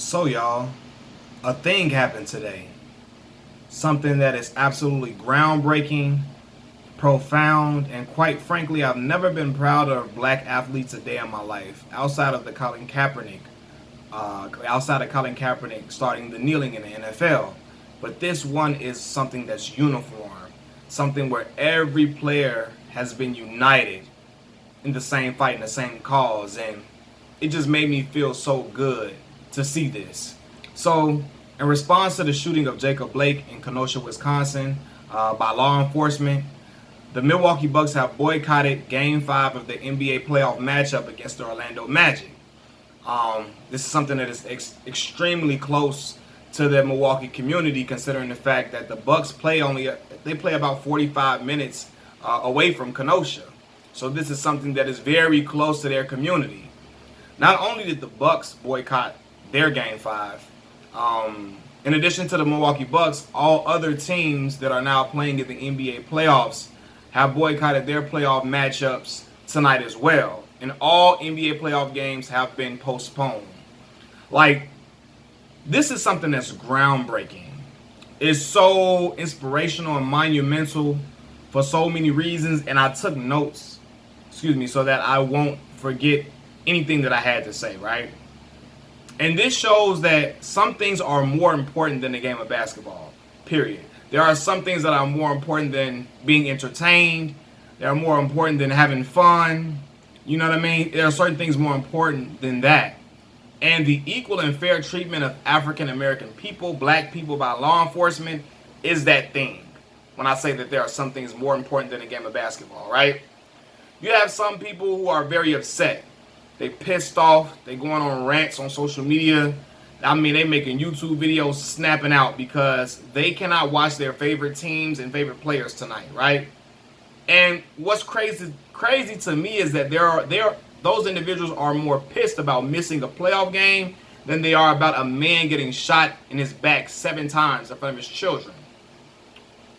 So, y'all, a thing happened today. Something that is absolutely groundbreaking, profound, and quite frankly, I've never been prouder of black athletes a day in my life, outside of Colin Kaepernick starting the kneeling in the NFL. But this one is something that's uniform, something where every player has been united in the same fight and the same cause, and it just made me feel so good to see this. So, in response to the shooting of Jacob Blake in Kenosha, Wisconsin, by law enforcement, the Milwaukee Bucks have boycotted Game 5 of the NBA playoff matchup against the Orlando Magic. This is something that is extremely close to the Milwaukee community, considering the fact that the Bucks play about 45 minutes away from Kenosha. So this is something that is very close to their community. Not only did the Bucks boycott their Game 5, in addition to the Milwaukee Bucks, all other teams that are now playing in the NBA playoffs have boycotted their playoff matchups tonight as well. And all NBA playoff games have been postponed. Like, this is something that's groundbreaking. It's so inspirational and monumental for so many reasons. And I took notes, so that I won't forget anything that I had to say, right? And this shows that some things are more important than the game of basketball, period. There are some things that are more important than being entertained. They are more important than having fun. You know what I mean? There are certain things more important than that. And the equal and fair treatment of African American people, black people by law enforcement is that thing. When I say that there are some things more important than the game of basketball, right? You have some people who are very upset. They pissed off. They going on rants on social media. I mean, they making YouTube videos snapping out because they cannot watch their favorite teams and favorite players tonight, right? And what's crazy to me is that those individuals are more pissed about missing a playoff game than they are about a man getting shot in his back 7 times in front of his children.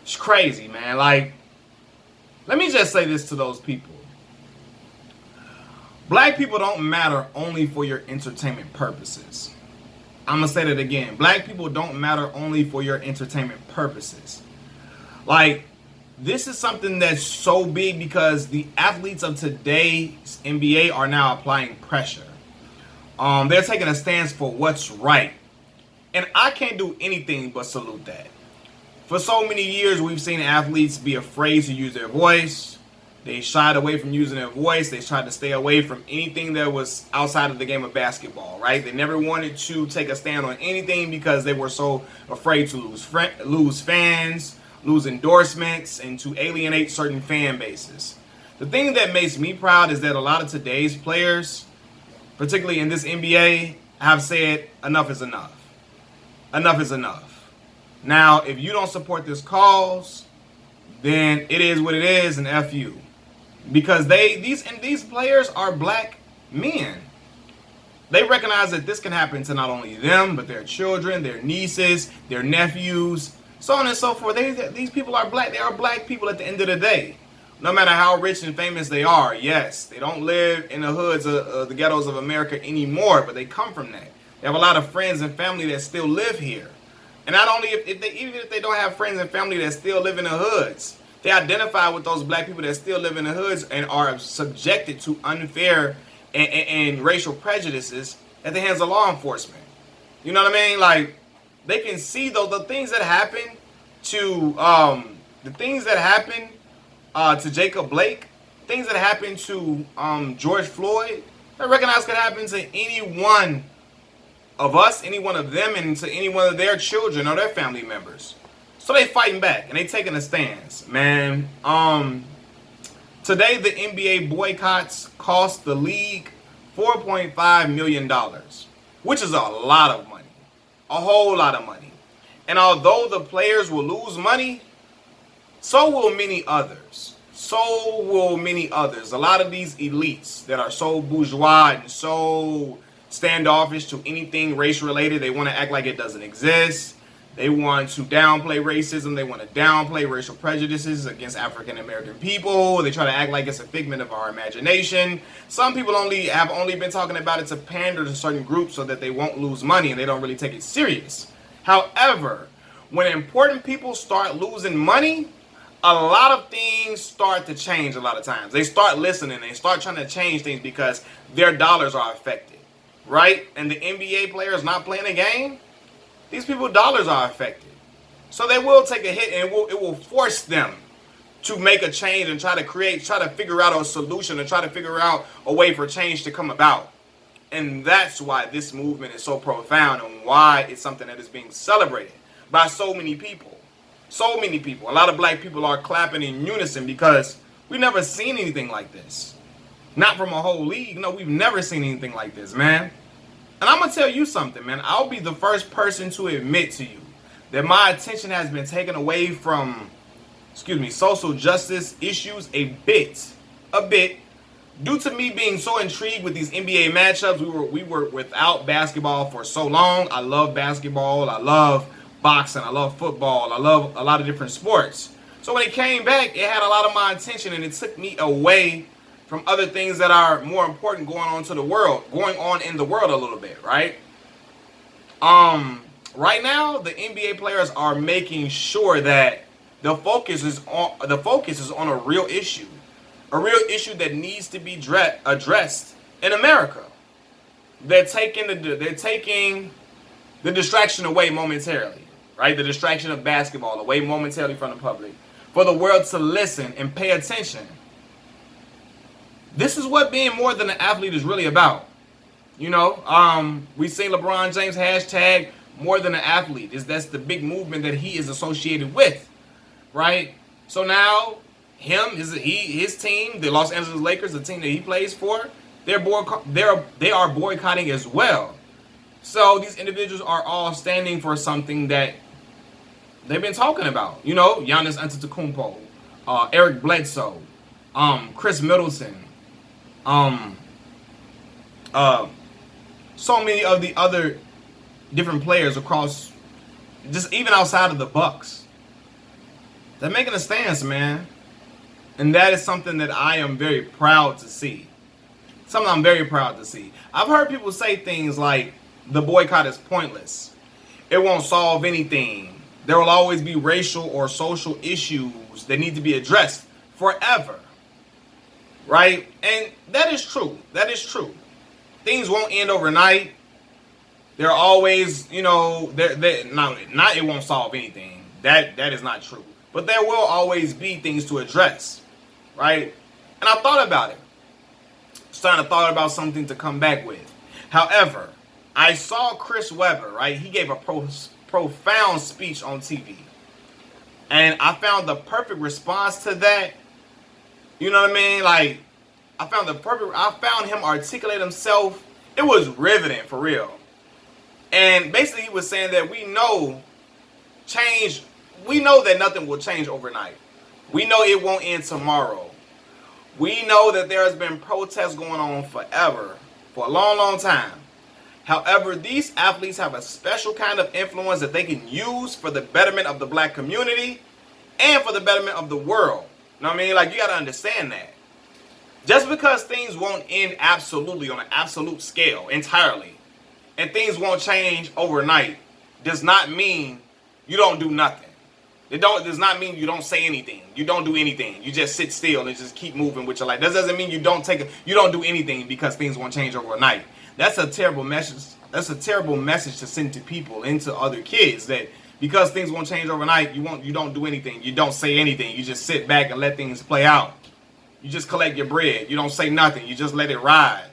It's crazy, man. Like, let me just say this to those people. Black people don't matter only for your entertainment purposes. I'm going to say that again. Black people don't matter only for your entertainment purposes. Like, this is something that's so big because the athletes of today's NBA are now applying pressure. They're taking a stance for what's right. And I can't do anything but salute that. For so many years, we've seen athletes be afraid to use their voice. They shied away from using their voice. They tried to stay away from anything that was outside of the game of basketball, right? They never wanted to take a stand on anything because they were so afraid to lose fans, lose endorsements, and to alienate certain fan bases. The thing that makes me proud is that a lot of today's players, particularly in this NBA, have said enough is enough. Enough is enough. Now, if you don't support this cause, then it is what it is, and F you. Because these players are black men. They recognize that this can happen to not only them, but their children, their nieces, their nephews, so on and so forth. These people are black. They are black people at the end of the day. No matter how rich and famous they are, yes, they don't live in the hoods of the ghettos of America anymore, but they come from that. They have a lot of friends and family that still live here. And not only even if they don't have friends and family that still live in the hoods, they identify with those black people that still live in the hoods and are subjected to unfair and racial prejudices at the hands of law enforcement. You know what I mean? Like, they can see the things that happen to Jacob Blake, things that happen to George Floyd. They recognize could happen to any one of us, any one of them, and to any one of their children or their family members. So they fighting back and they taking a stance, man. Today the NBA boycotts cost the league $4.5 million, which is a lot of money, a whole lot of money. And although the players will lose money, so will many others. So will many others. A lot of these elites that are so bourgeois and so standoffish to anything race related, they want to act like it doesn't exist. They want to downplay racism. They want to downplay racial prejudices against African American people. They try to act like it's a figment of our imagination. Some people have only been talking about it to pander to certain groups so that they won't lose money, and they don't really take it serious. However, when important people start losing money, a lot of things start to change a lot of times. They start listening. They start trying to change things because their dollars are affected, right? And the NBA players not playing a game, these people's dollars are affected. So they will take a hit, and it will force them to make a change and try to figure out a solution and try to figure out a way for change to come about. And that's why this movement is so profound and why it's something that is being celebrated by so many people. So many people. A lot of black people are clapping in unison because we've never seen anything like this. Not from a whole league. No, we've never seen anything like this, man. And I'm going to tell you something, man. I'll be the first person to admit to you that my attention has been taken away from, social justice issues a bit, due to me being so intrigued with these NBA matchups. We were without basketball for so long. I love basketball. I love boxing. I love football. I love a lot of different sports. So when it came back, it had a lot of my attention, and it took me away from other things that are more important going on in the world a little bit, right? Right now, the NBA players are making sure that the focus is on a real issue that needs to be addressed in America. They're taking the distraction away momentarily. Right? The distraction of basketball away momentarily from the public. For the world to listen and pay attention. This is what being more than an athlete is really about. You know, we've seen LeBron James hashtag more than an athlete. That's the big movement that he is associated with. Right? So now, his team, the Los Angeles Lakers, the team that he plays for, they are boycotting as well. So these individuals are all standing for something that they've been talking about. You know, Giannis Antetokounmpo, Eric Bledsoe, Chris Middleton, so many of the other different players across, just even outside of the Bucks. They're making a stance, man. And that is something that I am very proud to see. Something I'm very proud to see. I've heard people say things like, the boycott is pointless. It won't solve anything. There will always be racial or social issues that need to be addressed forever. Right? And that is true. That is true. Things won't end overnight. There are always, it won't solve anything. That is not true. But there will always be things to address. Right? And I thought about it. Starting to thought about something to come back with. However, I saw Chris Webber, right? He gave a profound speech on TV. And I found the perfect response to that. You know what I mean? Like, I found him articulate himself. It was riveting, for real. And basically he was saying that we know that nothing will change overnight. We know it won't end tomorrow. We know that there has been protests going on forever, for a long, long time. However, these athletes have a special kind of influence that they can use for the betterment of the black community and for the betterment of the world. You know what I mean? Like, you got to understand that. Just because things won't end absolutely on an absolute scale entirely, and things won't change overnight, does not mean you don't do nothing. It does not mean you don't say anything. You don't do anything. You just sit still and just keep moving with your life. That doesn't mean you don't do anything because things won't change overnight. That's a terrible message. That's a terrible message to send to people and to other kids, that because things won't change overnight, you don't do anything. You don't say anything. You just sit back and let things play out. You just collect your bread. You don't say nothing. You just let it ride.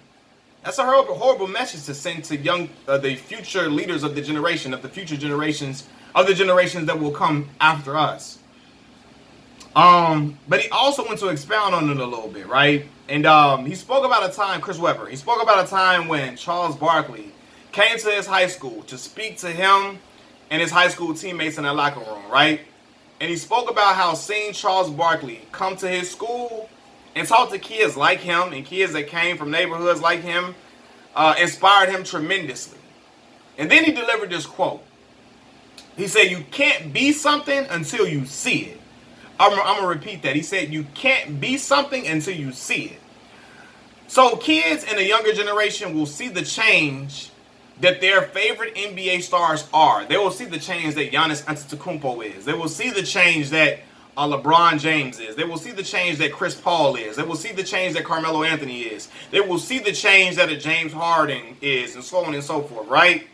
That's a horrible message to send to the future leaders of the generation, of the future generations, of the generations that will come after us. But he also went to expound on it a little bit, right? And he spoke about a time, Chris Webber, he spoke about a time when Charles Barkley came to his high school to speak to him and his high school teammates in their locker room, right? And he spoke about how seeing Charles Barkley come to his school and talk to kids like him and kids that came from neighborhoods like him inspired him tremendously. And then he delivered this quote. He said you can't be something until you see it. I'm going to repeat that. He said you can't be something until you see it. So kids in the younger generation will see the change that their favorite NBA stars are. They will see the change that Giannis Antetokounmpo is. They will see the change that LeBron James is. They will see the change that Chris Paul is. They will see the change that Carmelo Anthony is. They will see the change that a James Harden is, and so on and so forth, right?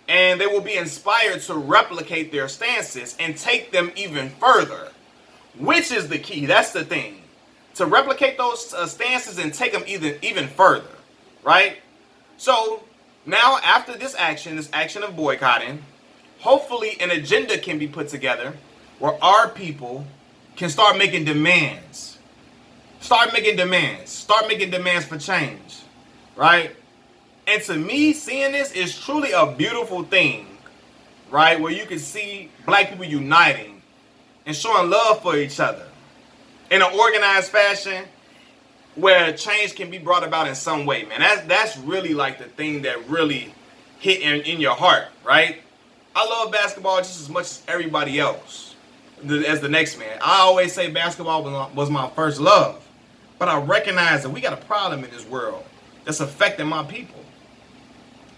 And they will be inspired to replicate their stances and take them even further, which is the key. That's the thing. To replicate those stances and take them even further, right? So now after this action of boycotting, hopefully an agenda can be put together where our people can start making demands. Start making demands for change, right? And to me, seeing this is truly a beautiful thing, right? Where you can see black people uniting and showing love for each other in an organized fashion where change can be brought about in some way, man. That's really like the thing that really hit in your heart, right? I love basketball just as much as everybody else, as the next man. I always say basketball was my first love, but I recognize that we got a problem in this world that's affecting my people.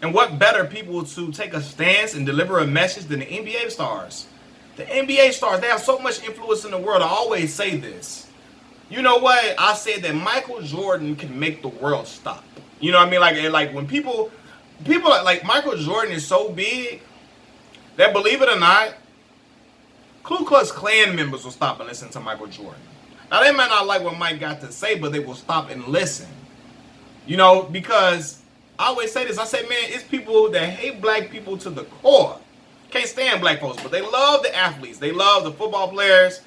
And what better people to take a stance and deliver a message than the NBA stars? The NBA stars, they have so much influence in the world. I always say this. You know what? I said that Michael Jordan can make the world stop. You know what I mean? Like when people like Michael Jordan is so big that, believe it or not, Ku Klux Klan members will stop and listen to Michael Jordan. Now, they might not like what Mike got to say, but they will stop and listen. You know, because I always say this. I say, man, it's people that hate black people to the core. Can't stand black folks, but they love the athletes. They love the football players,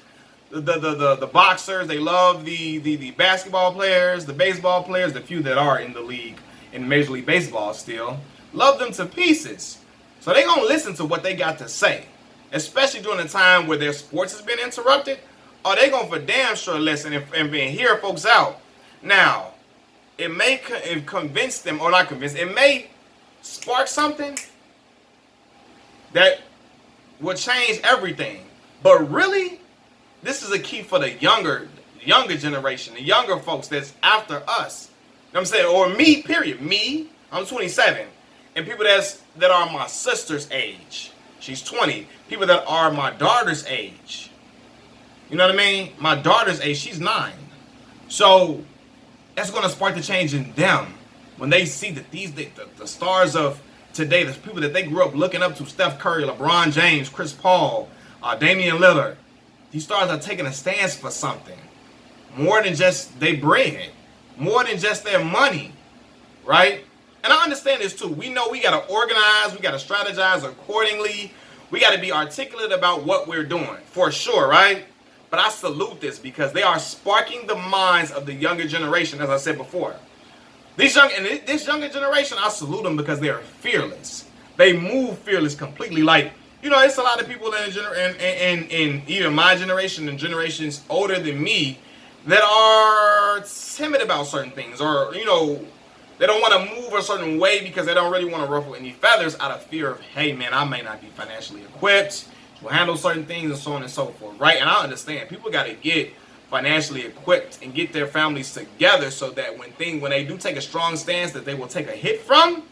the boxers. They love the basketball players, the baseball players, the few that are in the league, in Major League Baseball still. Love them to pieces. So they going to listen to what they got to say, especially during a time where their sports has been interrupted. Or they going to for damn sure listen and hear folks out. Now, it may convince them, or not convince, it may spark something that will change everything. But really, this is a key for the younger generation, the younger folks that's after us. You know what I'm saying? Or me, period. Me, I'm 27. And people that are my sister's age. She's 20. People that are my daughter's age. You know what I mean? My daughter's age, she's 9. So that's going to spark the change in them when they see that the stars of today, the people that they grew up looking up to, Steph Curry, LeBron James, Chris Paul, Damian Lillard, these stars are taking a stance for something more than just their bread, more than just their money, right? And I understand this too. We know we got to organize, we got to strategize accordingly. We got to be articulate about what we're doing, for sure, right? But I salute this because they are sparking the minds of the younger generation, as I said before. This younger generation, I salute them because they are fearless. They move fearless completely. Like, you know, it's a lot of people in even my generation and generations older than me that are timid about certain things, or, you know, they don't want to move a certain way because they don't really want to ruffle any feathers out of fear of, hey, man, I may not be financially equipped to handle certain things and so on and so forth, right? And I understand people got to get financially equipped and get their families together so that when they do take a strong stance that they will take a hit from,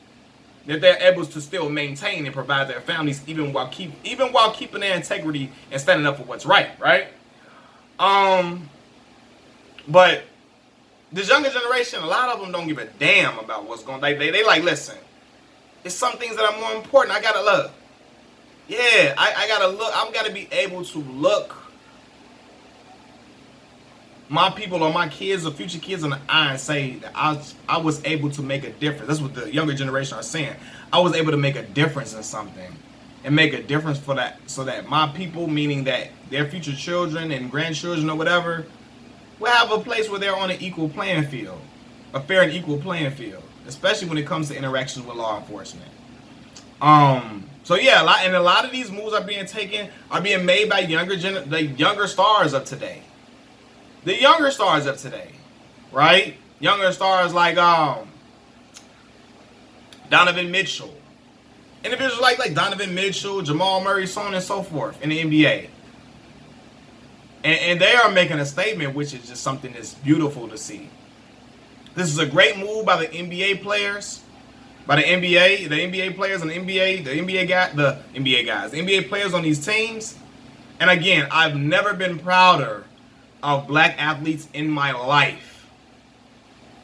that they're able to still maintain and provide their families even while keeping their integrity and standing up for what's right, right? But this younger generation, a lot of them don't give a damn about what's going on. They like, listen, it's some things that are more important. I gotta look. Yeah, I gotta look. I've got to be able to look my people or my kids or future kids in the eye and say that I was able to make a difference. That's what the younger generation are saying. I was able to make a difference in something and make a difference for that, so that my people, meaning that their future children and grandchildren or whatever, will have a place where they're on an equal playing field, a fair and equal playing field, especially when it comes to interactions with law enforcement. So yeah, a lot of these moves are being made by the younger stars of today. The younger stars of today, right? Younger stars like Donovan Mitchell. Individuals like like Donovan Mitchell, Jamal Murray, so on and so forth in the NBA. And they are making a statement, which is just something that's beautiful to see. This is a great move by the NBA players, by the NBA players and the NBA players on these teams. And again, I've never been prouder of black athletes in my life.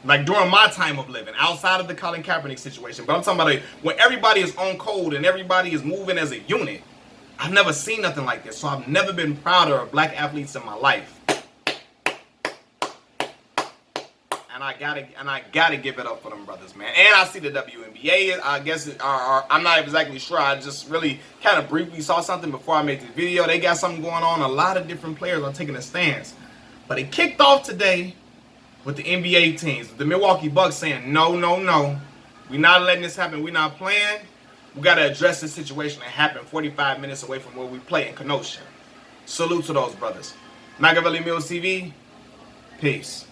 Like during my time of living, outside of the Colin Kaepernick situation. But I'm talking about when everybody is on code and everybody is moving as a unit. I've never seen nothing like this. So I've never been prouder of black athletes in my life. And I gotta give it up for them brothers, man. And I see the WNBA. I guess I'm not exactly sure. I just really kind of briefly saw something before I made this video. They got something going on. A lot of different players are taking a stance. But it kicked off today with the NBA teams. The Milwaukee Bucks saying, no, no, no. We're not letting this happen. We're not playing. We got to address this situation that happened 45 minutes away from where we play in Kenosha. Salute to those brothers. Machiavelli Mills TV. Peace.